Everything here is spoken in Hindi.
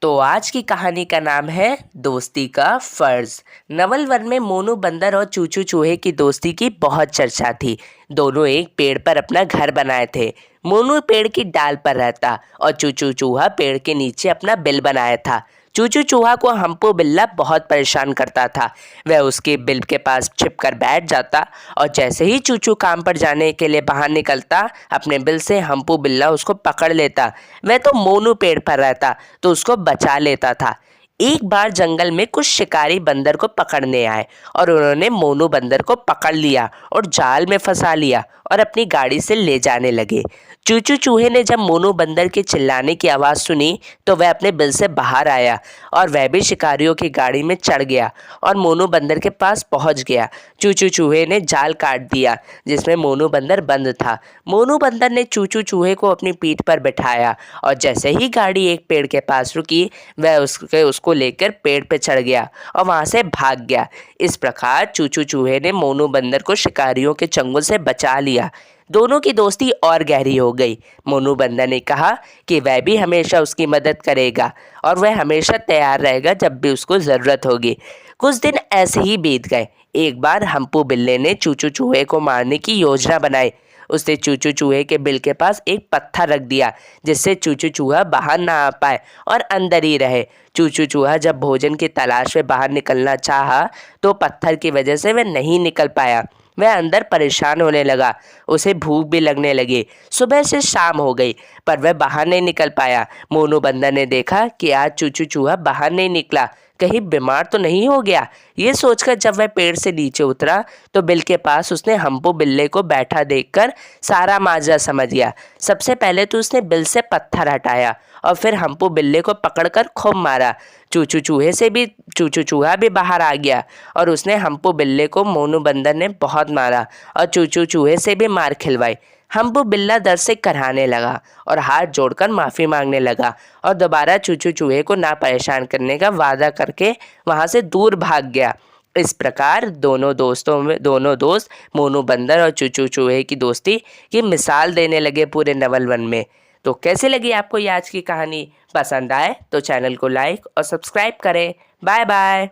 तो आज की कहानी का नाम है दोस्ती का फर्ज। नवल वन में मोनू बंदर और चूचू चूहे की दोस्ती की बहुत चर्चा थी। दोनों एक पेड़ पर अपना घर बनाए थे। मोनू पेड़ की डाल पर रहता और चूचू चूहा पेड़ के नीचे अपना बिल बनाया था। चूचू चूहा को हम्पू बिल्ला बहुत परेशान करता था। वह उसके बिल के पास छिपकर बैठ जाता और जैसे ही चूचू काम पर जाने के लिए बाहर निकलता, अपने बिल से हम्पू बिल्ला उसको पकड़ लेता। वह तो मोनू पेड़ पर रहता तो उसको बचा लेता था। एक बार जंगल में कुछ शिकारी बंदर को पकड़ने आए और उन्होंने मोनू बंदर को पकड़ लिया और जाल में फंसा लिया और अपनी गाड़ी से ले जाने लगे। चूचू चूहे ने जब मोनू बंदर के चिल्लाने की आवाज़ सुनी तो वह अपने बिल से बाहर आया और वह भी शिकारियों की गाड़ी में चढ़ गया और मोनू बंदर के पास पहुंच गया। चूचू चूहे ने जाल काट दिया जिसमें मोनू बंदर बंद था। मोनू बंदर ने चूचू चूहे को अपनी पीठ पर बिठाया और जैसे ही गाड़ी एक पेड़ के पास रुकी, वह उसको लेकर पेड़ पे चढ़ गया और वहां से भाग गया। इस प्रकार चूचू चूहे ने मोनू बंदर को शिकारियों के चंगुल से बचा लिया। दोनों की दोस्ती और गहरी हो गई। मोनू बंदर ने कहा कि वह भी हमेशा उसकी मदद करेगा और वह हमेशा तैयार रहेगा जब भी उसको ज़रूरत होगी। कुछ दिन ऐसे ही बीत गए। एक बार हम्पू बिल्ले ने चूचू चूहे को मारने की योजना बनाई। उसने चूचू चूहे के बिल के पास एक पत्थर रख दिया जिससे चूचू चूहा बाहर ना आ पाए और अंदर ही रहे। चूचू चूहा जब भोजन की तलाश में बाहर निकलना चाहा तो पत्थर की वजह से वह नहीं निकल पाया। वह अंदर परेशान होने लगा। उसे भूख भी लगने लगी। सुबह से शाम हो गई पर वह बाहर नहीं निकल पाया। मोनू बंदर ने देखा कि आज चूचू चूहा बाहर नहीं निकला, कहीं बीमार तो नहीं हो गया। ये सोचकर जब वह पेड़ से नीचे उतरा तो बिल के पास उसने हम्पू बिल्ले को बैठा देखकर सारा माजरा समझ गया। सबसे पहले तो उसने बिल से पत्थर हटाया और फिर हम्पू बिल्ले को पकड़कर खूब मारा। चूचू चूहा भी बाहर आ गया और उसने हम्पू बिल्ले को मोनू बंदर ने बहुत मारा और चूचू चूहे से भी मार खिलवाई। हम्पू बिल्ला दर्द से कराहने लगा और हाथ जोड़कर माफ़ी मांगने लगा और दोबारा चूचू चूहे को ना परेशान करने का वादा करके वहाँ से दूर भाग गया। इस प्रकार दोनों दोस्त मोनू बंदर और चूचू चूहे की दोस्ती की मिसाल देने लगे पूरे नवल वन में। तो कैसे लगी आपको ये आज की कहानी? पसंद आए तो चैनल को लाइक और सब्सक्राइब करें। Bye bye.